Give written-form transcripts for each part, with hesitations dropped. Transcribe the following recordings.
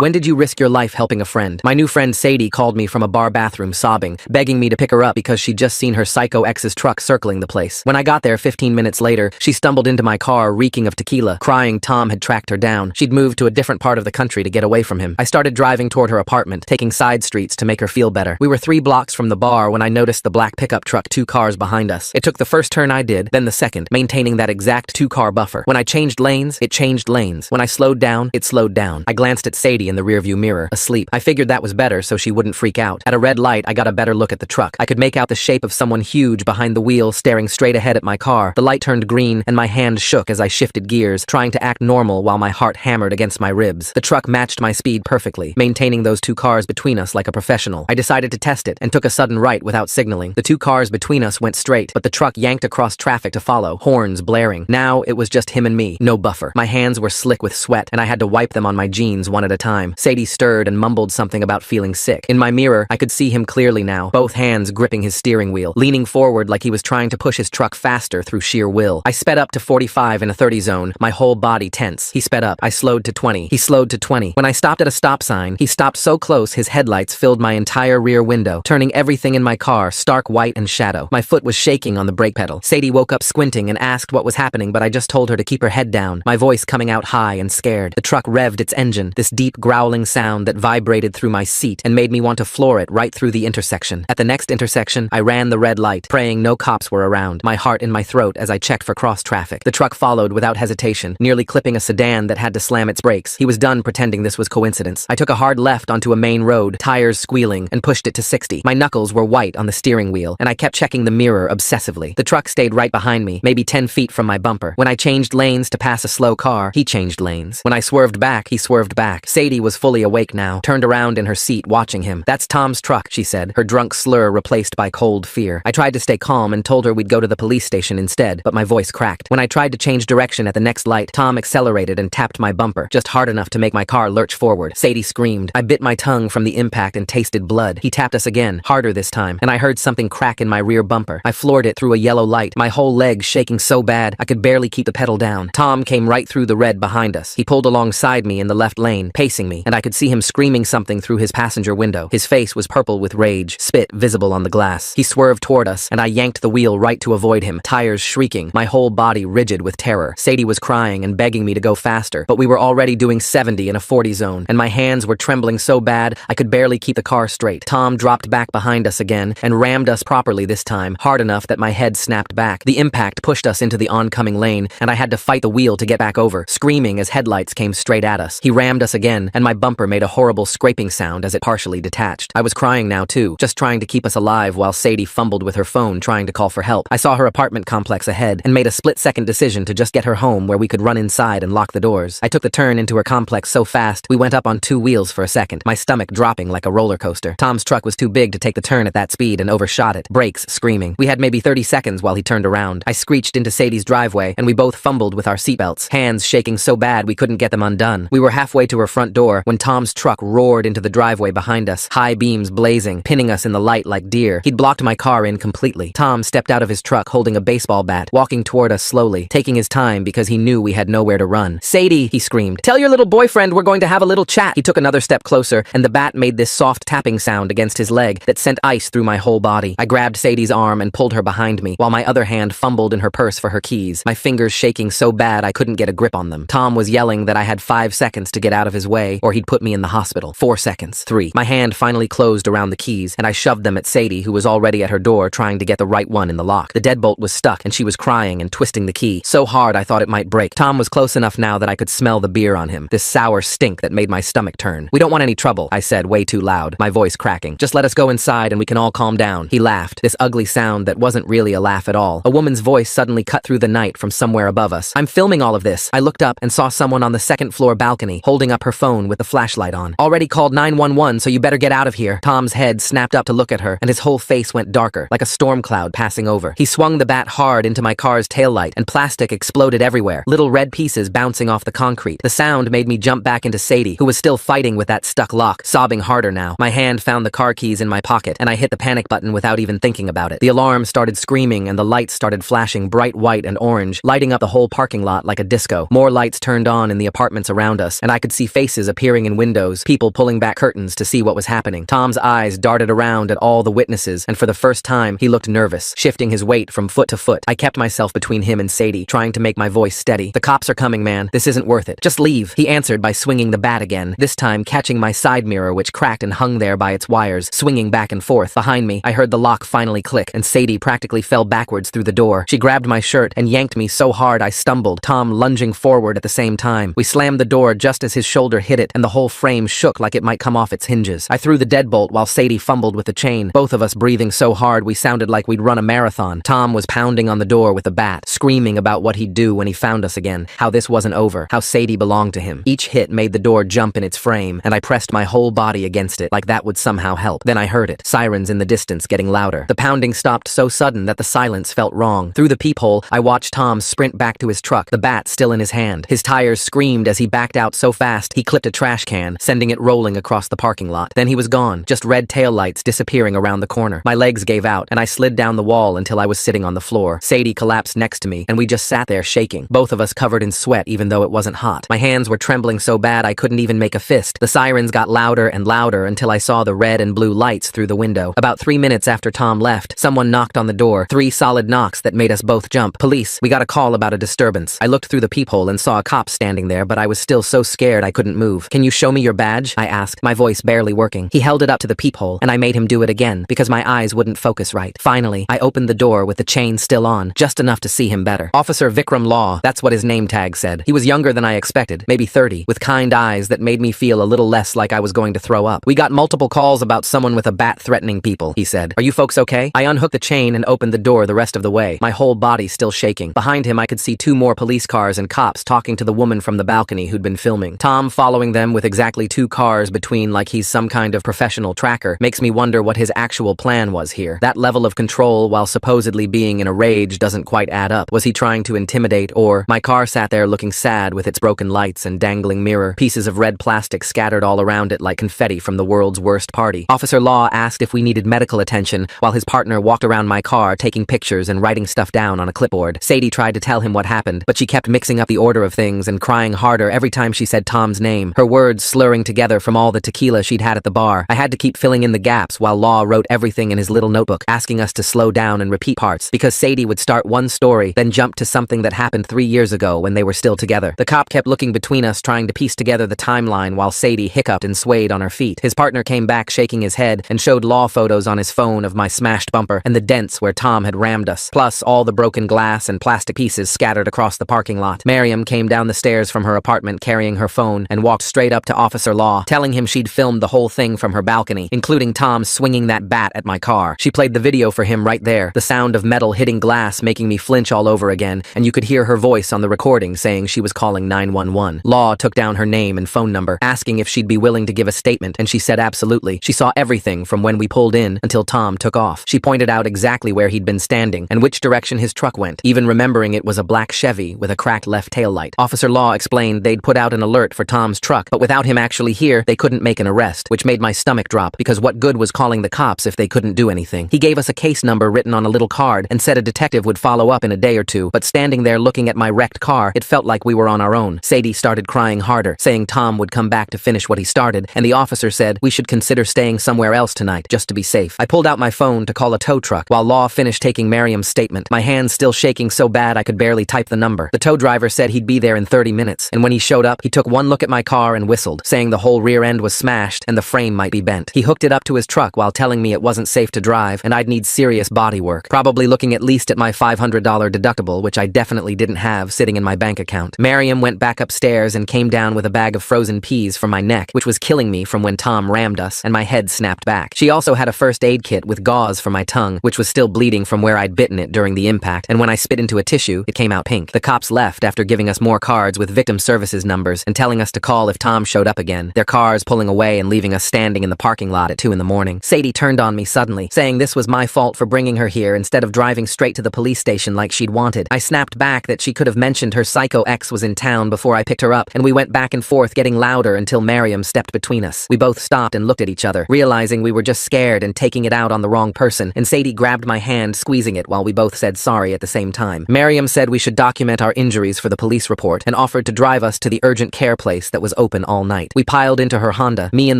When did you risk your life helping a friend? My new friend Sadie called me from a bar bathroom sobbing, begging me to pick her up because she'd just seen her psycho ex's truck circling the place. When I got there 15 minutes later, she stumbled into my car reeking of tequila, crying Tom had tracked her down. She'd moved to a different part of the country to get away from him. I started driving toward her apartment, taking side streets to make her feel better. We were 3 blocks from the bar when I noticed the black pickup truck 2 cars behind us. It took the first turn I did, then the second, maintaining that exact 2-car buffer. When I changed lanes, it changed lanes. When I slowed down, it slowed down. I glanced at Sadie in the rearview mirror, asleep. I figured that was better so she wouldn't freak out. At a red light, I got a better look at the truck. I could make out the shape of someone huge behind the wheel staring straight ahead at my car. The light turned green and my hand shook as I shifted gears, trying to act normal while my heart hammered against my ribs. The truck matched my speed perfectly, maintaining those 2 cars between us like a professional. I decided to test it and took a sudden right without signaling. The 2 cars between us went straight, but the truck yanked across traffic to follow, horns blaring. Now it was just him and me, no buffer. My hands were slick with sweat and I had to wipe them on my jeans one at a time. Sadie stirred and mumbled something about feeling sick. In my mirror, I could see him clearly now, both hands gripping his steering wheel, leaning forward like he was trying to push his truck faster through sheer will. I sped up to 45 in a 30 zone, my whole body tense. He sped up. I slowed to 20. He slowed to 20. When I stopped at a stop sign, he stopped so close his headlights filled my entire rear window, turning everything in my car stark white and shadow. My foot was shaking on the brake pedal. Sadie woke up squinting and asked what was happening, but I just told her to keep her head down, my voice coming out high and scared. The truck revved its engine, this deep growling sound that vibrated through my seat and made me want to floor it right through the intersection. At the next intersection, I ran the red light, praying no cops were around, my heart in my throat as I checked for cross traffic. The truck followed without hesitation, nearly clipping a sedan that had to slam its brakes. He was done pretending this was coincidence. I took a hard left onto a main road, tires squealing, and pushed it to 60. My knuckles were white on the steering wheel, and I kept checking the mirror obsessively. The truck stayed right behind me, maybe 10 feet from my bumper. When I changed lanes to pass a slow car, he changed lanes. When I swerved back, he swerved back. Sadie was fully awake now, turned around in her seat watching him. "That's Tom's truck," she said, her drunk slur replaced by cold fear. I tried to stay calm and told her we'd go to the police station instead, but my voice cracked. When I tried to change direction at the next light, Tom accelerated and tapped my bumper, just hard enough to make my car lurch forward. Sadie screamed. I bit my tongue from the impact and tasted blood. He tapped us again, harder this time, and I heard something crack in my rear bumper. I floored it through a yellow light, my whole leg shaking so bad I could barely keep the pedal down. Tom came right through the red behind us. He pulled alongside me in the left lane, pacing me, and I could see him screaming something through his passenger window. His face was purple with rage, spit visible on the glass. He swerved toward us, and I yanked the wheel right to avoid him, tires shrieking, my whole body rigid with terror. Sadie was crying and begging me to go faster, but we were already doing 70 in a 40 zone, and my hands were trembling so bad I could barely keep the car straight. Tom dropped back behind us again and rammed us properly this time, hard enough that my head snapped back. The impact pushed us into the oncoming lane, and I had to fight the wheel to get back over, screaming as headlights came straight at us. He rammed us again, and my bumper made a horrible scraping sound as it partially detached. I was crying now too, just trying to keep us alive while Sadie fumbled with her phone trying to call for help. I saw her apartment complex ahead and made a split-second decision to just get her home where we could run inside and lock the doors. I took the turn into her complex so fast we went up on 2 wheels for a second, my stomach dropping like a roller coaster. Tom's truck was too big to take the turn at that speed and overshot it, brakes screaming. We had maybe 30 seconds while he turned around. I screeched into Sadie's driveway and we both fumbled with our seatbelts, hands shaking so bad we couldn't get them undone. We were halfway to her front door when Tom's truck roared into the driveway behind us, high beams blazing, pinning us in the light like deer. He'd blocked my car in completely. Tom stepped out of his truck holding a baseball bat, walking toward us slowly, taking his time because he knew we had nowhere to run. "Sadie," he screamed, "tell your little boyfriend we're going to have a little chat." He took another step closer, and the bat made this soft tapping sound against his leg that sent ice through my whole body. I grabbed Sadie's arm and pulled her behind me, while my other hand fumbled in her purse for her keys, my fingers shaking so bad I couldn't get a grip on them. Tom was yelling that I had 5 seconds to get out of his way, or he'd put me in the hospital. 4 seconds. 3. My hand finally closed around the keys, and I shoved them at Sadie, who was already at her door trying to get the right one in the lock. The deadbolt was stuck, and she was crying and twisting the key, so hard I thought it might break. Tom was close enough now that I could smell the beer on him, this sour stink that made my stomach turn. "We don't want any trouble," I said way too loud, my voice cracking. "Just let us go inside and we can all calm down." He laughed, this ugly sound that wasn't really a laugh at all. A woman's voice suddenly cut through the night from somewhere above us. "I'm filming all of this." I looked up and saw someone on the second-floor balcony, holding up her phone with the flashlight on. "Already called 911, so you better get out of here." Tom's head snapped up to look at her, and his whole face went darker, like a storm cloud passing over. He swung the bat hard into my car's taillight, and plastic exploded everywhere, little red pieces bouncing off the concrete. The sound made me jump back into Sadie, who was still fighting with that stuck lock, sobbing harder now. My hand found the car keys in my pocket, and I hit the panic button without even thinking about it. The alarm started screaming, and the lights started flashing bright white and orange, lighting up the whole parking lot like a disco. More lights turned on in the apartments around us, and I could see faces appearing in windows, people pulling back curtains to see what was happening. Tom's eyes darted around at all the witnesses, and for the first time, he looked nervous, shifting his weight from foot to foot. I kept myself between him and Sadie, trying to make my voice steady. "The cops are coming, man. This isn't worth it. Just leave," he answered by swinging the bat again, this time catching my side mirror, which cracked and hung there by its wires, swinging back and forth. Behind me, I heard the lock finally click, and Sadie practically fell backwards through the door. She grabbed my shirt and yanked me so hard I stumbled, Tom lunging forward at the same time. We slammed the door just as his shoulder hit it, and the whole frame shook like it might come off its hinges. I threw the deadbolt while Sadie fumbled with the chain, both of us breathing so hard we sounded like we'd run a marathon. Tom was pounding on the door with the bat, screaming about what he'd do when he found us again, how this wasn't over, how Sadie belonged to him. Each hit made the door jump in its frame, and I pressed my whole body against it like that would somehow help. Then I heard it, sirens in the distance getting louder. The pounding stopped so sudden that the silence felt wrong. Through the peephole, I watched Tom sprint back to his truck, the bat still in his hand. His tires screamed as he backed out so fast he clipped a trash can, sending it rolling across the parking lot. Then he was gone, just red taillights disappearing around the corner. My legs gave out, and I slid down the wall until I was sitting on the floor. Sadie collapsed next to me, and we just sat there shaking, both of us covered in sweat even though it wasn't hot. My hands were trembling so bad I couldn't even make a fist. The sirens got louder and louder until I saw the red and blue lights through the window. About 3 minutes after Tom left, someone knocked on the door, 3 solid knocks that made us both jump. "Police, we got a call about a disturbance." I looked through the peephole and saw a cop standing there, but I was still so scared I couldn't move. "Can you show me your badge?" I asked, my voice barely working. He held it up to the peephole, and I made him do it again because my eyes wouldn't focus right. Finally, I opened the door with the chain still on, just enough to see him better. Officer Vikram Law, that's what his name tag said. He was younger than I expected, maybe 30, with kind eyes that made me feel a little less like I was going to throw up. "We got multiple calls about someone with a bat threatening people," he said. "Are you folks okay?" I unhooked the chain and opened the door the rest of the way, my whole body still shaking. Behind him I could see 2 more police cars and cops talking to the woman from the balcony who'd been filming. Tom following them with exactly 2 cars between like he's some kind of professional tracker makes me wonder what his actual plan was here. That level of control while supposedly being in a rage doesn't quite add up. Was he trying to intimidate or... My car sat there looking sad with its broken lights and dangling mirror, pieces of red plastic scattered all around it like confetti from the world's worst party. Officer Law asked if we needed medical attention while his partner walked around my car taking pictures and writing stuff down on a clipboard. Sadie tried to tell him what happened, but she kept mixing up the order of things and crying harder every time she said Tom's name, her words slurring together from all the tequila she'd had at the bar. I had to keep filling in the gaps while Law wrote everything in his little notebook, asking us to slow down and repeat parts, because Sadie would start one story, then jump to something that happened 3 years ago when they were still together. The cop kept looking between us, trying to piece together the timeline while Sadie hiccuped and swayed on her feet. His partner came back shaking his head and showed Law photos on his phone of my smashed bumper and the dents where Tom had rammed us, plus all the broken glass and plastic pieces scattered across the parking lot. Miriam came down the stairs from her apartment carrying her phone and walked straight up to Officer Law, telling him she'd filmed the whole thing from her balcony, including Tom swinging that bat at my car. She played the video for him right there, the sound of metal hitting glass making me flinch all over again, and you could hear her voice on the recording saying she was calling 911. Law took down her name and phone number, asking if she'd be willing to give a statement, and she said absolutely. She saw everything from when we pulled in until Tom took off. She pointed out exactly where he'd been standing and which direction his truck went, even remembering it was a black Chevy with a cracked left taillight. Officer Law explained they'd put out an alert for Tom's truck, but without him actually here, they couldn't make an arrest, which made my stomach drop because what good was calling the cops if they couldn't do anything? He gave us a case number written on a little card and said a detective would follow up in a day or two, but standing there looking at my wrecked car, it felt like we were on our own. Sadie started crying harder, saying Tom would come back to finish what he started, and the officer said we should consider staying somewhere else tonight, just to be safe. I pulled out my phone to call a tow truck while Law finished taking Miriam's statement, my hands still shaking so bad I could barely type the number. The tow driver said he'd be there in 30 minutes, and when he showed up, he took one look at my car and whistled, saying the whole rear end was smashed and the frame might be bent. He hooked it up to his truck while telling me it wasn't safe to drive and I'd need serious body work, probably looking at least at my $500 deductible, which I definitely didn't have sitting in my bank account. Miriam went back upstairs and came down with a bag of frozen peas from my neck, which was killing me from when Tom rammed us, and my head snapped back. She also had a first aid kit with gauze for my tongue, which was still bleeding from where I'd bitten it during the impact, and when I spit into a tissue, it came out pink. The cops left after giving us more cards with victim services numbers and telling us to call if Tom showed up again, their cars pulling away and leaving us standing in the parking lot at 2 in the morning. Sadie turned on me suddenly, saying this was my fault for bringing her here instead of driving straight to the police station like she'd wanted. I snapped back that she could have mentioned her psycho ex was in town before I picked her up, and we went back and forth getting louder until Miriam stepped between us. We both stopped and looked at each other, realizing we were just scared and taking it out on the wrong person, and Sadie grabbed my hand, squeezing it while we both said sorry at the same time. Miriam said we should document our injuries for the police report and offered to drive us to the urgent care place that was was open all night. We piled into her Honda, me in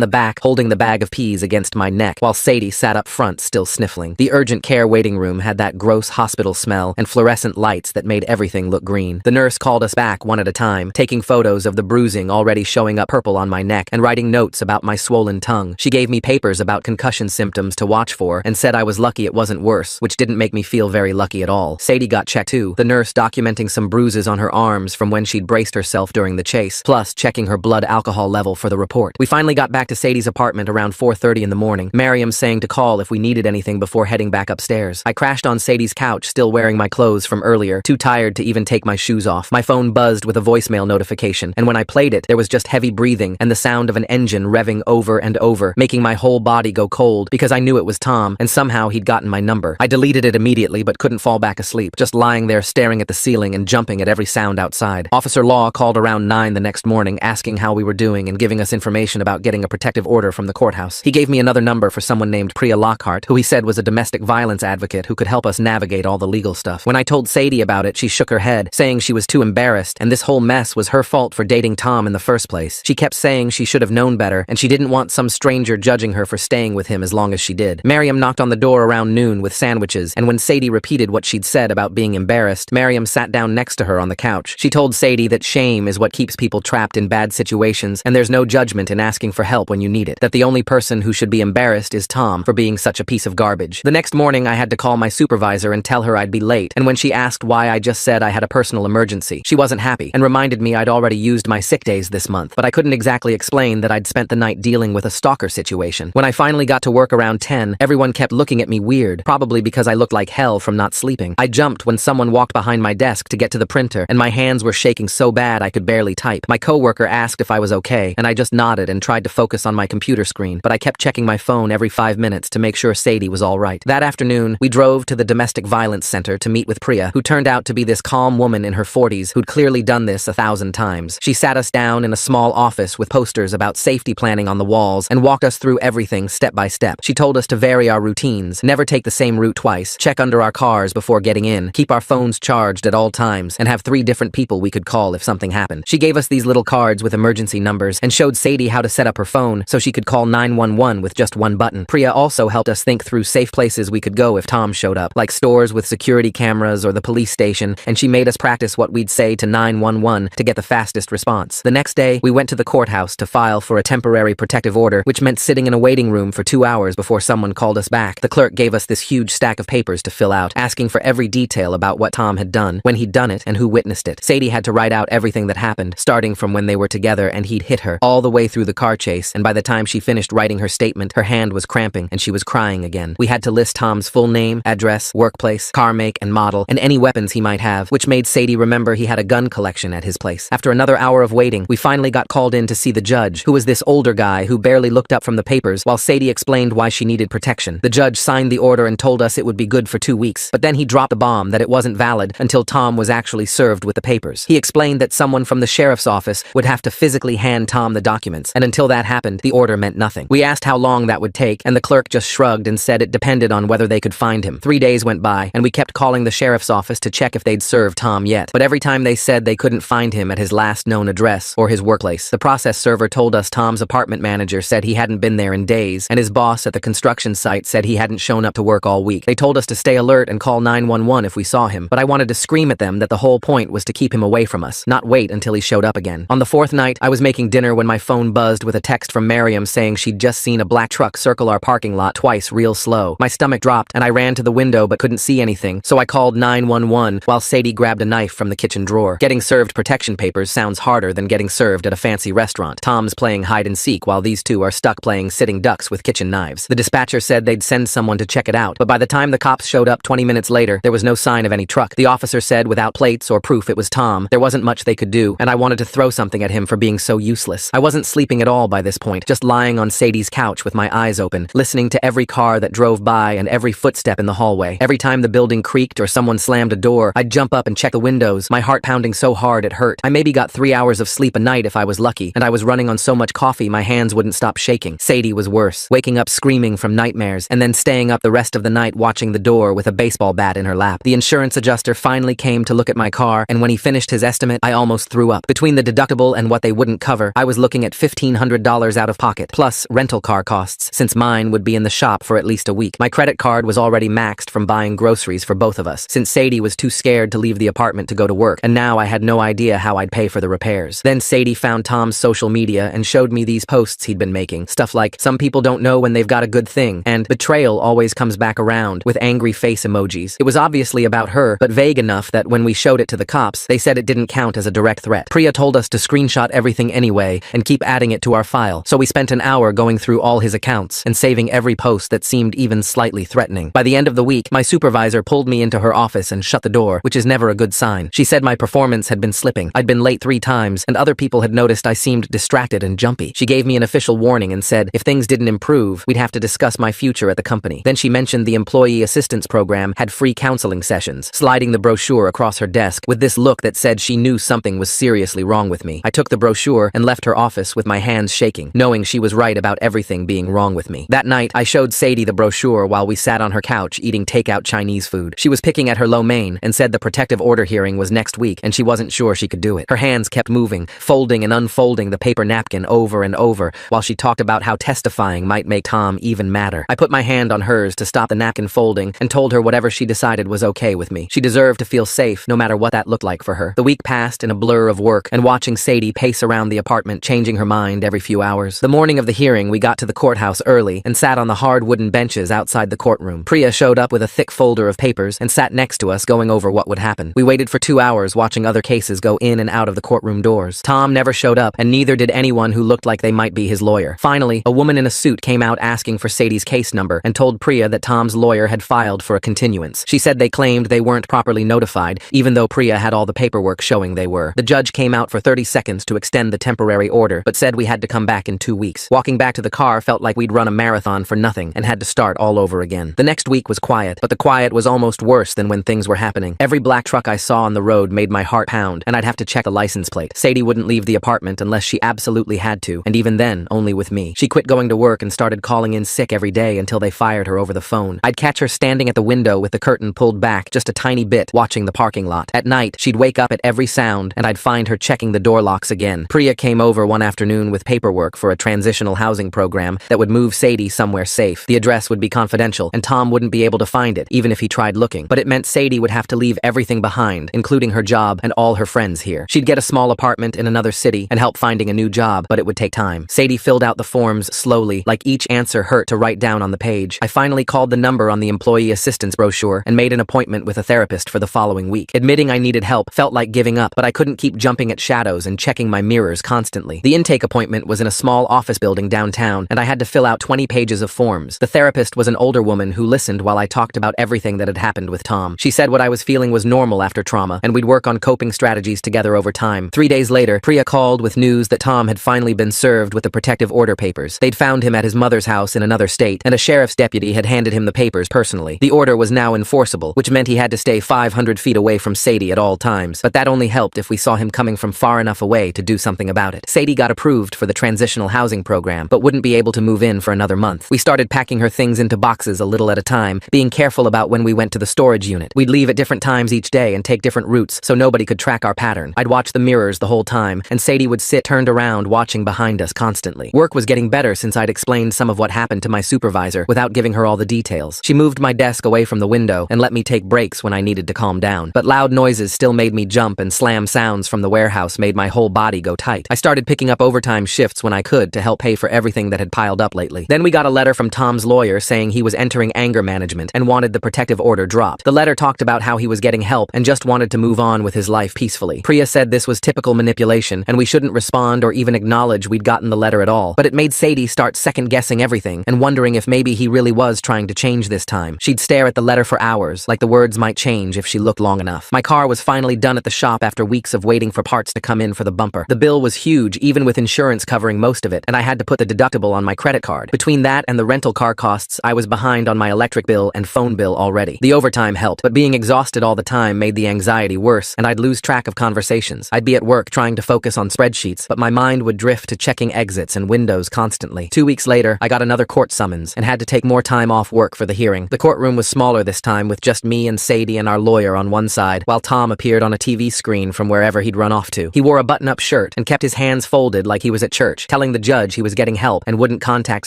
the back holding the bag of peas against my neck, while Sadie sat up front still sniffling. The urgent care waiting room had that gross hospital smell and fluorescent lights that made everything look green. The nurse called us back one at a time, taking photos of the bruising already showing up purple on my neck and writing notes about my swollen tongue. She gave me papers about concussion symptoms to watch for and said I was lucky it wasn't worse, which didn't make me feel very lucky at all. Sadie got checked too, the nurse documenting some bruises on her arms from when she'd braced herself during the chase, plus checking her blood alcohol level for the report. We finally got back to Sadie's apartment around 4:30 in the morning, Miriam saying to call if we needed anything before heading back upstairs. I crashed on Sadie's couch, still wearing my clothes from earlier, too tired to even take my shoes off. My phone buzzed with a voicemail notification, and when I played it, there was just heavy breathing and the sound of an engine revving over and over, making my whole body go cold because I knew it was Tom, and somehow he'd gotten my number. I deleted it immediately but couldn't fall back asleep, just lying there staring at the ceiling and jumping at every sound outside. Officer Law called around 9 the next morning asking how we were doing and giving us information about getting a protective order from the courthouse. He gave me another number for someone named Priya Lockhart, who he said was a domestic violence advocate who could help us navigate all the legal stuff. When I told Sadie about it, she shook her head, saying she was too embarrassed and this whole mess was her fault for dating Tom in the first place. She kept saying she should have known better and she didn't want some stranger judging her for staying with him as long as she did. Miriam knocked on the door around noon with sandwiches, and when Sadie repeated what she'd said about being embarrassed, Miriam sat down next to her on the couch. She told Sadie that shame is what keeps people trapped in bad situations and there's no judgment in asking for help when you need it. That the only person who should be embarrassed is Tom for being such a piece of garbage. The next morning I had to call my supervisor and tell her I'd be late, and when she asked why I just said I had a personal emergency, she wasn't happy and reminded me I'd already used my sick days this month, but I couldn't exactly explain that I'd spent the night dealing with a stalker situation. When I finally got to work around 10, everyone kept looking at me weird, probably because I looked like hell from not sleeping. I jumped when someone walked behind my desk to get to the printer, and my hands were shaking so bad I could barely type. My coworker asked if I was okay, and I just nodded and tried to focus on my computer screen, but I kept checking my phone every 5 minutes to make sure Sadie was all right. That afternoon, we drove to the Domestic Violence Center to meet with Priya, who turned out to be this calm woman in her 40s who'd clearly done this 1,000 times. She sat us down in a small office with posters about safety planning on the walls and walked us through everything step by step. She told us to vary our routines, never take the same route twice, check under our cars before getting in, keep our phones charged at all times, and have 3 different people we could call if something happened. She gave us these little cards with emergency numbers and showed Sadie how to set up her phone so she could call 911 with just one button. Priya also helped us think through safe places we could go if Tom showed up, like stores with security cameras or the police station, and she made us practice what we'd say to 911 to get the fastest response. The next day, we went to the courthouse to file for a temporary protective order, which meant sitting in a waiting room for 2 hours before someone called us back. The clerk gave us this huge stack of papers to fill out, asking for every detail about what Tom had done, when he'd done it, and who witnessed it. Sadie had to write out everything that happened, starting from when they were together and he'd hit her, all the way through the car chase, and by the time she finished writing her statement, her hand was cramping and she was crying again. We had to list Tom's full name, address, workplace, car make and model, and any weapons he might have, which made Sadie remember he had a gun collection at his place. After another hour of waiting, we finally got called in to see the judge, who was this older guy who barely looked up from the papers while Sadie explained why she needed protection. The judge signed the order and told us it would be good for 2 weeks, but then he dropped a bomb that it wasn't valid until Tom was actually served with the papers. He explained that someone from the sheriff's office would have to physically hand Tom the documents, and until that happened, the order meant nothing. We asked how long that would take, and the clerk just shrugged and said it depended on whether they could find him. 3 days went by, and we kept calling the sheriff's office to check if they'd served Tom yet, but every time they said they couldn't find him at his last known address or his workplace. The process server told us Tom's apartment manager said he hadn't been there in days, and his boss at the construction site said he hadn't shown up to work all week. They told us to stay alert and call 911 if we saw him, but I wanted to scream at them that the whole point was to keep him away from us, not wait until he showed up again. On the 4th night, I was making dinner when my phone buzzed with a text from Miriam saying she'd just seen a black truck circle our parking lot twice real slow. My stomach dropped and I ran to the window but couldn't see anything, so I called 911 while Sadie grabbed a knife from the kitchen drawer. Getting served protection papers sounds harder than getting served at a fancy restaurant. Tom's playing hide and seek while these two are stuck playing sitting ducks with kitchen knives. The dispatcher said they'd send someone to check it out, but by the time the cops showed up 20 minutes later, there was no sign of any truck. The officer said without plates or proof it was Tom, there wasn't much they could do, and I wanted to throw something at him for being so useless. I wasn't sleeping at all by this point, just lying on Sadie's couch with my eyes open, listening to every car that drove by and every footstep in the hallway. Every time the building creaked or someone slammed a door, I'd jump up and check the windows, my heart pounding so hard it hurt. I maybe got 3 hours of sleep a night if I was lucky, and I was running on so much coffee my hands wouldn't stop shaking. Sadie was worse, waking up screaming from nightmares, and then staying up the rest of the night watching the door with a baseball bat in her lap. The insurance adjuster finally came to look at my car, and when he finished his estimate, I almost threw up. Between the deductible and what what they wouldn't cover, I was looking at $1,500 out of pocket, plus rental car costs, since mine would be in the shop for at least a week. My credit card was already maxed from buying groceries for both of us, since Sadie was too scared to leave the apartment to go to work, and now I had no idea how I'd pay for the repairs. Then Sadie found Tom's social media and showed me these posts he'd been making. Stuff like, "Some people don't know when they've got a good thing," and "Betrayal always comes back around," with angry face emojis. It was obviously about her, but vague enough that when we showed it to the cops, they said it didn't count as a direct threat. Priya told us to screenshot everything anyway and keep adding it to our file, so we spent an hour going through all his accounts and saving every post that seemed even slightly threatening. By the end of the week, my supervisor pulled me into her office and shut the door, which is never a good sign. She said my performance had been slipping. I'd been late 3 times, and other people had noticed I seemed distracted and jumpy. She gave me an official warning and said if things didn't improve, we'd have to discuss my future at the company. Then she mentioned the employee assistance program had free counseling sessions, sliding the brochure across her desk with this look that said she knew something was seriously wrong with me. I took the brochure and left her office with my hands shaking, knowing she was right about everything being wrong with me. That night, I showed Sadie the brochure while we sat on her couch eating takeout Chinese food. She was picking at her lo mein and said the protective order hearing was next week and she wasn't sure she could do it. Her hands kept moving, folding and unfolding the paper napkin over and over while she talked about how testifying might make Tom even madder. I put my hand on hers to stop the napkin folding and told her whatever she decided was okay with me. She deserved to feel safe no matter what that looked like for her. The week passed in a blur of work and watching Sadie pace around the apartment, changing her mind every few hours. The morning of the hearing, we got to the courthouse early and sat on the hard wooden benches outside the courtroom. Priya showed up with a thick folder of papers and sat next to us going over what would happen. We waited for 2 hours watching other cases go in and out of the courtroom doors. Tom never showed up, and neither did anyone who looked like they might be his lawyer. Finally, a woman in a suit came out asking for Sadie's case number and told Priya that Tom's lawyer had filed for a continuance. She said they claimed they weren't properly notified, even though Priya had all the paperwork showing they were. The judge came out for 30 seconds to extend the temporary order, but said we had to come back in 2 weeks. Walking back to the car felt like we'd run a marathon for nothing and had to start all over again. The next week was quiet, but the quiet was almost worse than when things were happening. Every black truck I saw on the road made my heart pound, and I'd have to check the license plate. Sadie wouldn't leave the apartment unless she absolutely had to, and even then, only with me. She quit going to work and started calling in sick every day until they fired her over the phone. I'd catch her standing at the window with the curtain pulled back just a tiny bit, watching the parking lot. At night, she'd wake up at every sound, and I'd find her checking the door locks again. Priya came over one afternoon with paperwork for a transitional housing program that would move Sadie somewhere safe. The address would be confidential, and Tom wouldn't be able to find it, even if he tried looking. But it meant Sadie would have to leave everything behind, including her job and all her friends here. She'd get a small apartment in another city and help finding a new job, but it would take time. Sadie filled out the forms slowly, like each answer hurt to write down on the page. I finally called the number on the employee assistance brochure and made an appointment with a therapist for the following week. Admitting I needed help felt like giving up, but I couldn't keep jumping at shadows and checking my mirrors constantly. The intake appointment was in a small office building downtown, and I had to fill out 20 pages of forms. The therapist was an older woman who listened while I talked about everything that had happened with Tom. She said what I was feeling was normal after trauma, and we'd work on coping strategies together over time. 3 days later, Priya called with news that Tom had finally been served with the protective order papers. They'd found him at his mother's house in another state, and a sheriff's deputy had handed him the papers personally. The order was now enforceable, which meant he had to stay 500 feet away from Sadie at all times, but that only helped if we saw him coming from far enough away to do something about it. Sadie got approved for the transitional housing program, but wouldn't be able to move in for another month. We started packing her things into boxes a little at a time, being careful about when we went to the storage unit. We'd leave at different times each day and take different routes so nobody could track our pattern. I'd watch the mirrors the whole time, and Sadie would sit turned around watching behind us constantly. Work was getting better since I'd explained some of what happened to my supervisor without giving her all the details. She moved my desk away from the window and let me take breaks when I needed to calm down. But loud noises still made me jump, and slam sounds from the warehouse made my whole body go tight. I started picking up overtime shifts when I could to help pay for everything that had piled up lately. Then we got a letter from Tom's lawyer saying he was entering anger management and wanted the protective order dropped. The letter talked about how he was getting help and just wanted to move on with his life peacefully. Priya said this was typical manipulation and we shouldn't respond or even acknowledge we'd gotten the letter at all. But it made Sadie start second-guessing everything and wondering if maybe he really was trying to change this time. She'd stare at the letter for hours, like the words might change if she looked long enough. My car was finally done at the shop after weeks of waiting for parts to come in for the bumper. The bill was huge, even with insurance covering most of it, and I had to put the deductible on my credit card. Between that and the rental car costs, I was behind on my electric bill and phone bill already. The overtime helped, but being exhausted all the time made the anxiety worse, and I'd lose track of conversations. I'd be at work trying to focus on spreadsheets, but my mind would drift to checking exits and windows constantly. 2 weeks later, I got another court summons and had to take more time off work for the hearing. The courtroom was smaller this time, with just me and Sadie and our lawyer on one side, while Tom appeared on a TV screen from wherever he'd run off to. He wore a button-up shirt shirt and kept his hands folded like he was at church, telling the judge he was getting help and wouldn't contact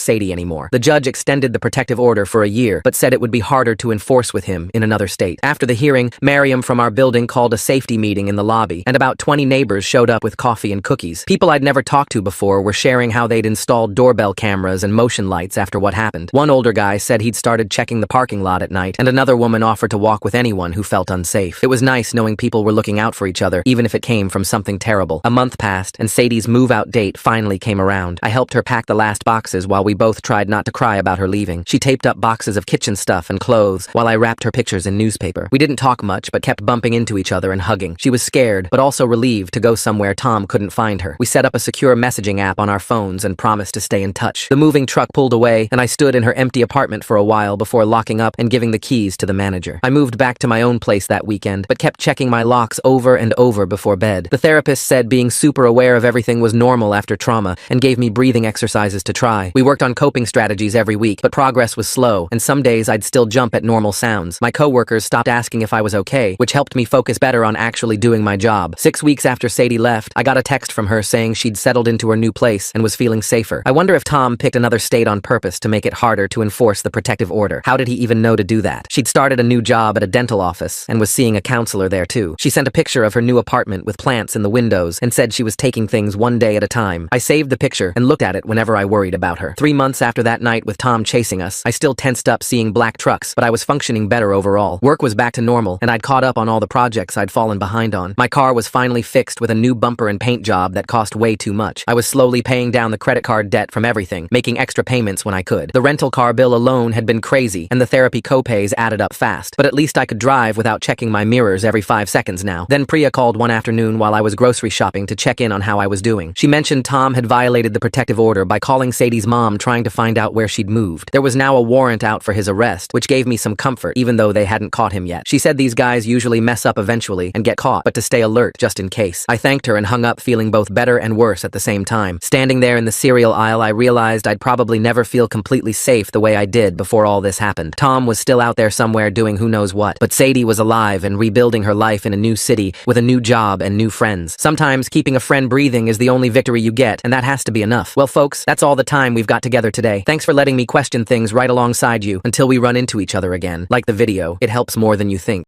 Sadie anymore. The judge extended the protective order for a year, but said it would be harder to enforce with him in another state. After the hearing, Miriam from our building called a safety meeting in the lobby, and about 20 neighbors showed up with coffee and cookies. People I'd never talked to before were sharing how they'd installed doorbell cameras and motion lights after what happened. One older guy said he'd started checking the parking lot at night, and another woman offered to walk with anyone who felt unsafe. It was nice knowing people were looking out for each other, even if it came from something terrible. A month passed, and Sadie's move-out date finally came around. I helped her pack the last boxes while we both tried not to cry about her leaving. She taped up boxes of kitchen stuff and clothes while I wrapped her pictures in newspaper. We didn't talk much, but kept bumping into each other and hugging. She was scared, but also relieved to go somewhere Tom couldn't find her. We set up a secure messaging app on our phones and promised to stay in touch. The moving truck pulled away, and I stood in her empty apartment for a while before locking up and giving the keys to the manager. I moved back to my own place that weekend, but kept checking my locks over and over before bed. The therapist said being super aware of everything was normal after trauma and gave me breathing exercises to try. We worked on coping strategies every week, but progress was slow, and some days I'd still jump at normal sounds. My coworkers stopped asking if I was okay, which helped me focus better on actually doing my job. 6 weeks after Sadie left, I got a text from her saying she'd settled into her new place and was feeling safer. I wonder if Tom picked another state on purpose to make it harder to enforce the protective order. How did he even know to do that? She'd started a new job at a dental office and was seeing a counselor there too. She sent a picture of her new apartment with plants in the windows and said she was taking things one day at a time. I saved the picture and looked at it whenever I worried about her. 3 months after that night with Tom chasing us, I still tensed up seeing black trucks, but I was functioning better overall. Work was back to normal, and I'd caught up on all the projects I'd fallen behind on. My car was finally fixed with a new bumper and paint job that cost way too much. I was slowly paying down the credit card debt from everything, making extra payments when I could. The rental car bill alone had been crazy, and the therapy co-pays added up fast, but at least I could drive without checking my mirrors every 5 seconds now. Then Priya called one afternoon while I was grocery shopping to check in on how I was doing. She mentioned Tom had violated the protective order by calling Sadie's mom trying to find out where she'd moved. There was now a warrant out for his arrest, which gave me some comfort even though they hadn't caught him yet. She said these guys usually mess up eventually and get caught, but to stay alert just in case. I thanked her and hung up feeling both better and worse at the same time. Standing there in the cereal aisle, I realized I'd probably never feel completely safe the way I did before all this happened. Tom was still out there somewhere doing who knows what, but Sadie was alive and rebuilding her life in a new city with a new job and new friends. Sometimes keeping a friend breathing is the only victory you get, and that has to be enough. Well, folks, that's all the time we've got together today. Thanks for letting me question things right alongside you until we run into each other again. Like the video, it helps more than you think.